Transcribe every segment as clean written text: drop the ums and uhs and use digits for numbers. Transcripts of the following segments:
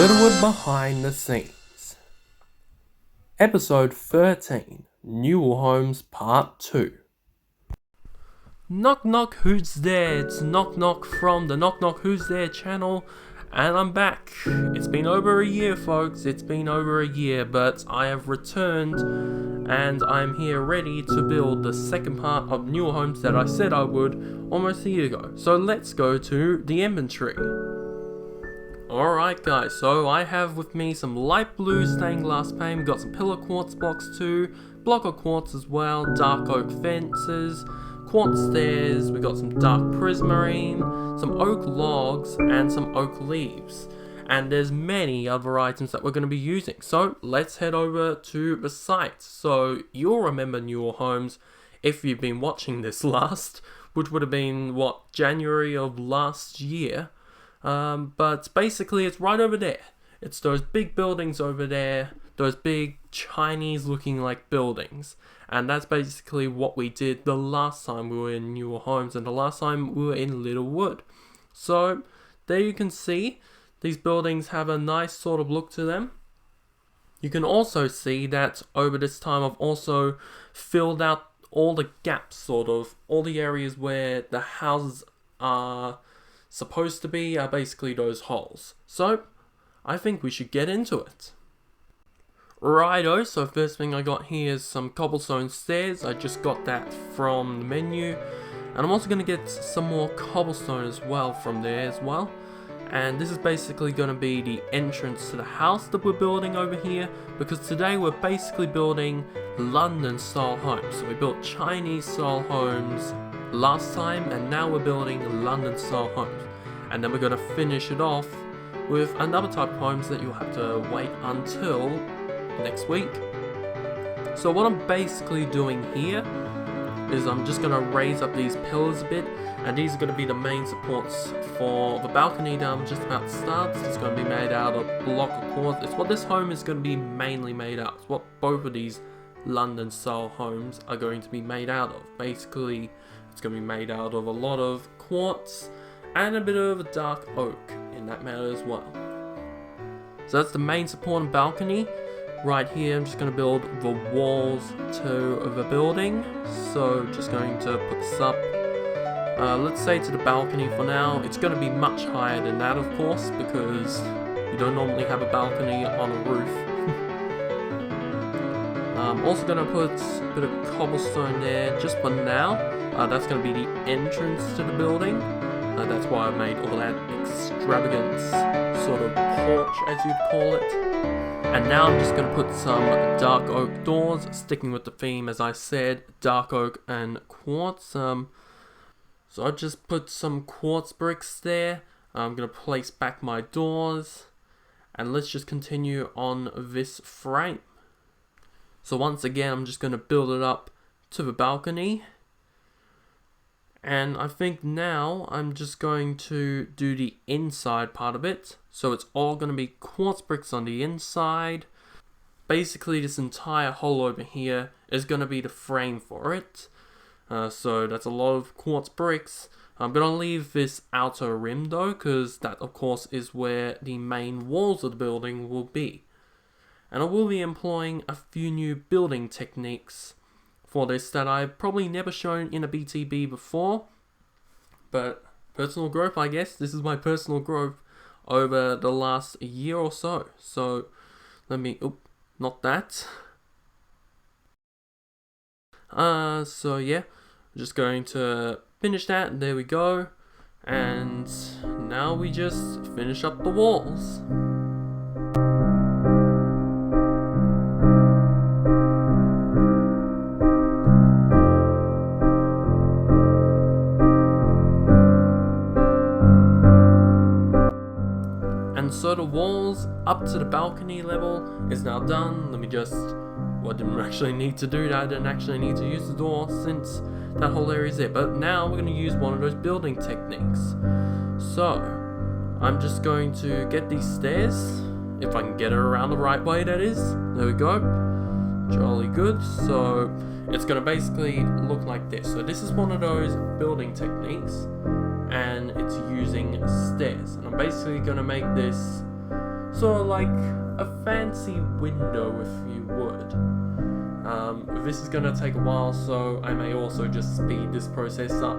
Littlewood Behind the Scenes. Episode 13, Newell Homes Part 2. Knock knock, who's there? It's Knock Knock from the Knock Knock Who's There channel, and I'm back. It's been over a year, folks. It's been over a year, but I have returned and I'm here ready to build the second part of Newell Homes that I said I would almost a year ago. So let's go to the inventory. Alright guys, so I have with me some light blue stained glass pane, we've got some pillar quartz blocks too, block of quartz as well, dark oak fences, quartz stairs, we've got some dark prismarine, some oak logs, and some oak leaves. And there's many other items that we're going to be using. So let's head over to the site. So you'll remember Newell Homes if you've been watching this last, which would have been, what, January of last year. But basically it's right over there. It's those big buildings over there, those big Chinese looking like buildings. And that's basically what we did the last time we were in Newell Homes and the last time we were in Littlewood. So there you can see these buildings have a nice sort of look to them. You can also see that over this time I've also filled out all the gaps, sort of, all the areas where the houses are supposed to be are basically those holes. So I think we should get into it. Righto, so first thing I got here is some cobblestone stairs. I just got that from the menu. And I'm also going to get some more cobblestone as well from there as well. And this is basically going to be the entrance to the house that we're building over here, because today we're basically building London style homes. So we built Chinese style homes last time, and now we're building London style homes. And then we're going to finish it off with another type of homes that you'll have to wait until next week. So what I'm basically doing here is I'm just going to raise up these pillars a bit, and these are going to be the main supports for the balcony that I'm just about to start. It's going to be made out of block of quartz. It's what this home is going to be mainly made out. It's what both of these London style homes are going to be made out of. Basically, it's going to be made out of a lot of quartz and a bit of dark oak in that matter as well. So that's the main support and balcony. Right here I'm just going to build the walls to the building. So just going to put this up, let's say to the balcony for now. It's going to be much higher than that, of course, because you don't normally have a balcony on a roof. I'm also going to put a bit of cobblestone there just for now. That's going to be the entrance to the building. That's why I made all that extravagant sort of porch, as you'd call it. And now I'm just going to put some dark oak doors, sticking with the theme, as I said, dark oak and quartz. So I just put some quartz bricks there. I'm going to place back my doors, and let's just continue on this frame. So once again, I'm just going to build it up to the balcony. And I think now I'm just going to do the inside part of it. So it's all going to be quartz bricks on the inside. Basically this entire hole over here is going to be the frame for it. So that's a lot of quartz bricks. I'm going to leave this outer rim though, because that of course is where the main walls of the building will be. And I will be employing a few new building techniques for this that I've probably never shown in a BTB before, but personal growth, I guess. This is my personal growth over the last year or so. So let me, not that. So yeah, I'm just going to finish that. There we go. And now we just finish up the walls. So the walls up to the balcony level is now done. Let me just, well, I didn't actually need to do that. I didn't actually need to use the door since that whole area is there. But now we're going to use one of those building techniques. So I'm just going to get these stairs, if I can get it around the right way, that is. There we go. Jolly good. So it's going to basically look like this. So this is one of those building techniques, and it's using stairs. And I'm basically going to make this sort of like a fancy window, if you would. This is gonna take a while, so I may also just speed this process up.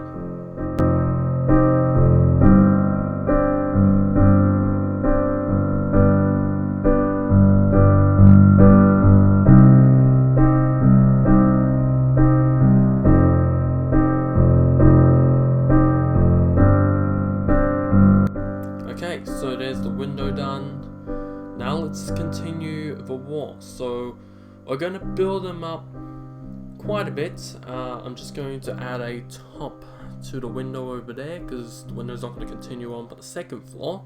Okay, so there's the window done. Now let's continue the wall. So we're going to build them up quite a bit. I'm just going to add a top to the window over there because the window's not going to continue on for the second floor.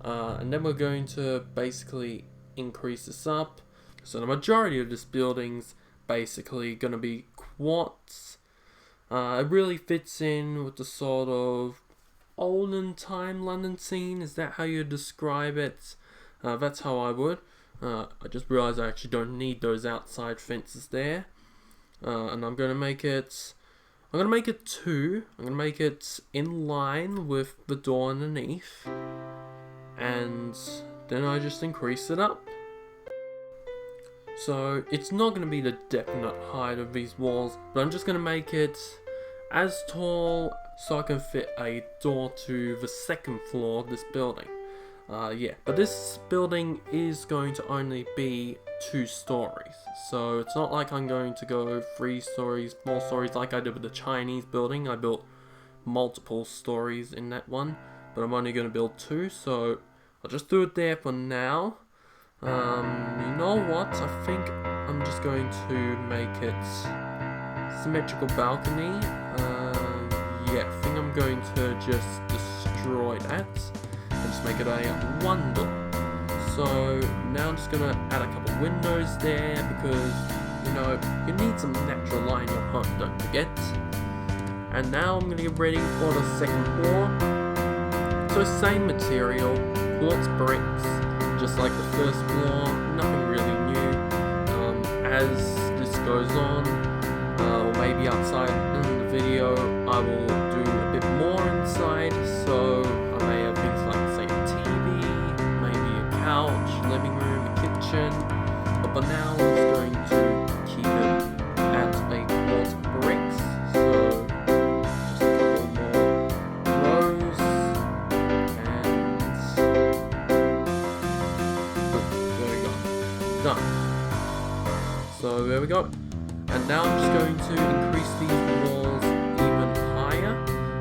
And then we're going to basically increase this up. So the majority of this building's basically going to be quartz. It really fits in with the sort of olden time London scene. Is that how you describe it? That's how I would. I just realized I actually don't need those outside fences there. And I'm gonna make it 2. I'm gonna make it in line with the door underneath. And then I just increase it up. So it's not gonna be the definite height of these walls, but I'm just gonna make it as tall so I can fit a door to the second floor of this building. Yeah, but this building is going to only be 2 stories, so it's not like I'm going to go 3 stories, 4 stories like I did with the Chinese building. I built multiple stories in that one, but I'm only going to build 2, so I'll just do it there for now. You know what, I think I'm just going to make it symmetrical balcony. Yeah, I think I'm going to just destroy that and just make it a 1 door. So now I'm just going to add a couple windows there because, you know, you need some natural light in your home, don't forget. And now I'm going to get ready for the second floor. So same material, quartz bricks, just like the first floor, nothing really new. As this goes on, or maybe outside in the video, I will do a bit more inside, so I may have things like, say, a TV, maybe a couch, living room, a kitchen, but for now I'm just going to keep it at a quartz bricks, so just a couple more rows, and there we go, done. So there we go. And now I'm just going to increase these walls even higher.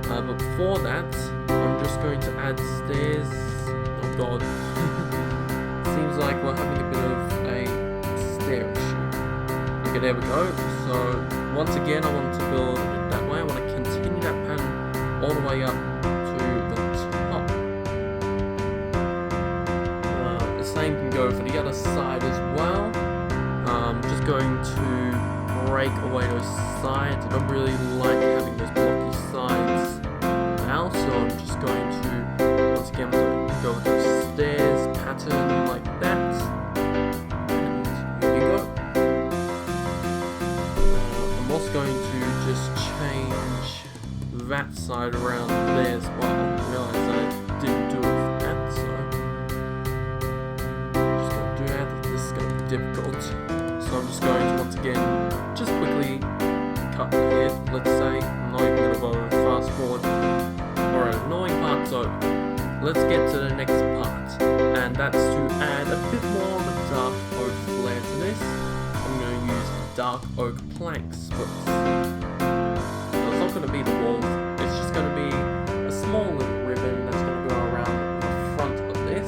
But before that, I'm just going to add stairs. Oh god. Seems like we're having a bit of a stair issue. Okay, there we go. So once again, I want to build it that way. I want to continue that pattern all the way up to the top. The same can go for the other side as well. I'm just going to break away those sides. I don't really like having those blocky sides now, so I'm just going to, once again, go with those stairs pattern like that. And here you go. I'm also going to just change that side around there as well. I realized that I didn't do it with that, so I'm just going to do that. This is going to be difficult. So I'm just going to, once again, just quickly cut ahead, let's say. I'm not even going to bother to fast forward. Alright, annoying part's over. Let's get to the next part. And that's to add a bit more of a dark oak flair to this. I'm going to use dark oak planks for this. So it's not going to be the walls, it's just going to be a small little ribbon that's going to go around the front of this.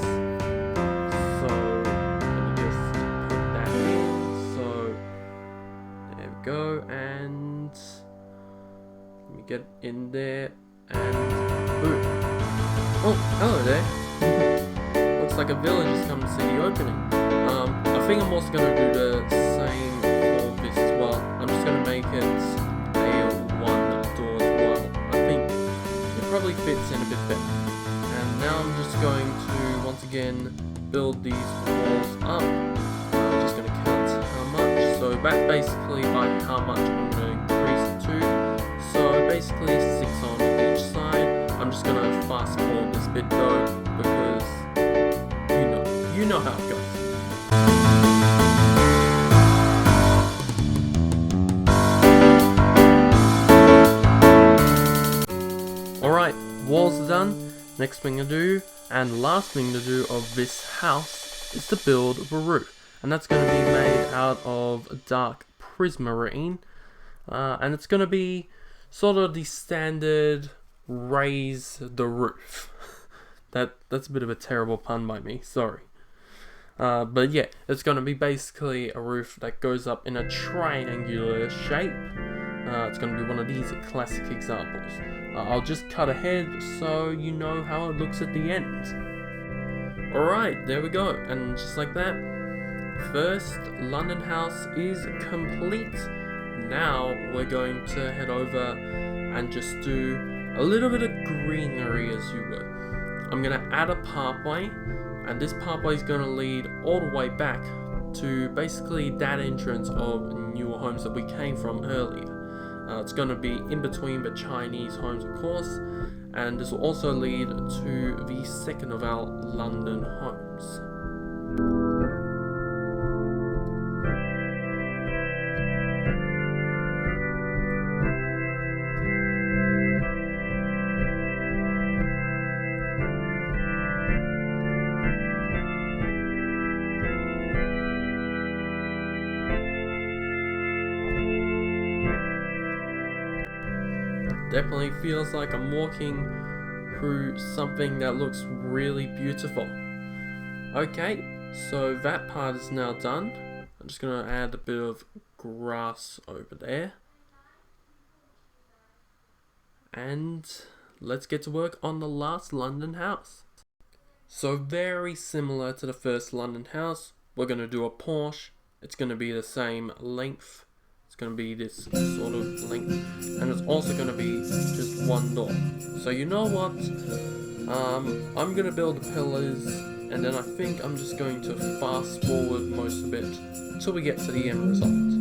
Go, and let me get in there, and boom. Oh, hello there. Looks like a village has come to see the opening. I think I'm also going to do the same for this as well. I'm just going to make it a 1 door as well. I think it probably fits in a bit better. And now I'm just going to, once again, build these walls up. I'm just going to count how much. So that basically by how much I'm going to increase it to. So basically 6 on each side. I'm just going to fast forward this bit though, because, you know. know how it goes. Alright, walls are done. Next thing to do, and last thing to do of this house, is to build a roof. And that's going to be made out of dark prismarine. And it's going to be sort of the standard raise the roof. That's a bit of a terrible pun by me, sorry. But yeah, it's going to be basically a roof that goes up in a triangular shape. It's going to be one of these classic examples. I'll just cut ahead so you know how it looks at the end. Alright, there we go, and just like that, first London house is complete. Now we're going to head over and just do a little bit of greenery as you would. I'm going to add a pathway, and this pathway is going to lead all the way back to basically that entrance of Newell homes that we came from earlier. It's going to be in between the Chinese homes, of course, and this will also lead to the second of our London homes. Definitely feels like I'm walking through something that looks really beautiful. Okay, so that part is now done. I'm just going to add a bit of grass over there. And let's get to work on the last London house. So very similar to the first London house, we're going to do a porch. It's going to be the same length. It's going to be this sort of length, and it's also going to be just one door. So you know what, I'm going to build the pillars, and then I think I'm just going to fast forward most of it until we get to the end result.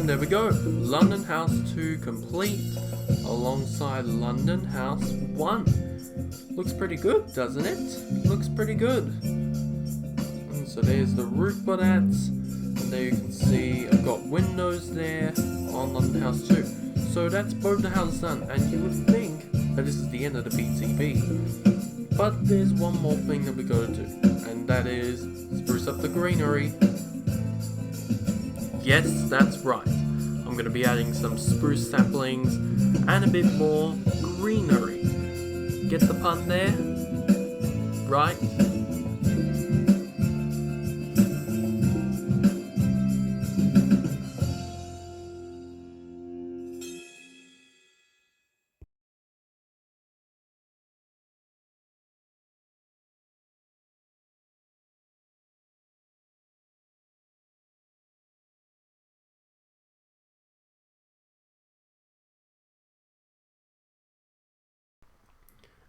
There we go, London House 2 complete alongside London House 1. Looks pretty good, doesn't it? Looks pretty good. And so there's the roof for that. And there you can see I've got windows there on London House 2. So that's both the houses done, and you would think that this is the end of the BTB. But there's one more thing that we gotta do, and that is spruce up the greenery. Yes, that's right. I'm going to be adding some spruce saplings and a bit more greenery. Get the pun there? Right?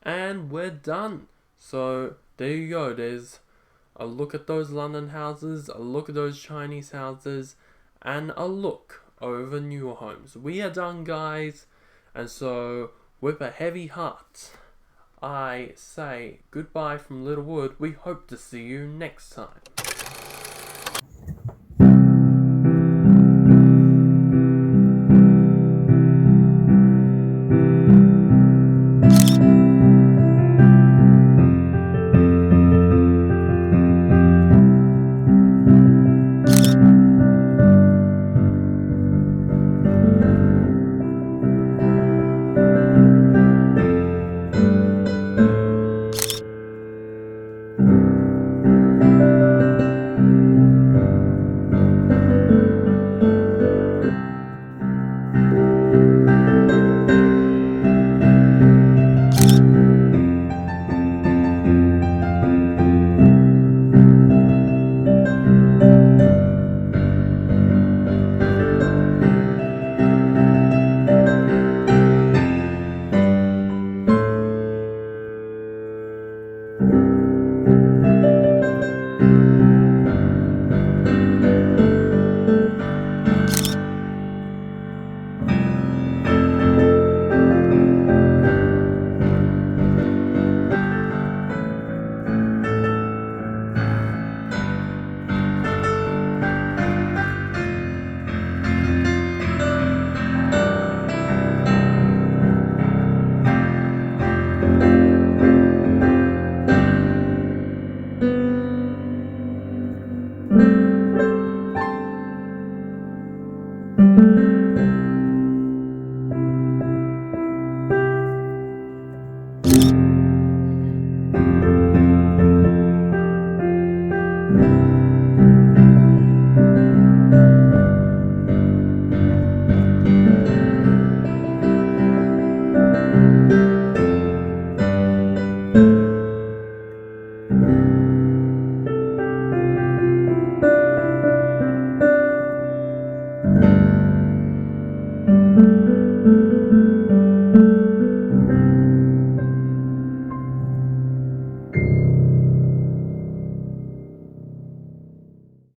And we're done. So there you go. There's a look at those London houses, a look at those Chinese houses, and a look over Newell homes. We are done, guys. And so with a heavy heart, I say goodbye from Littlewood. We hope to see you next time.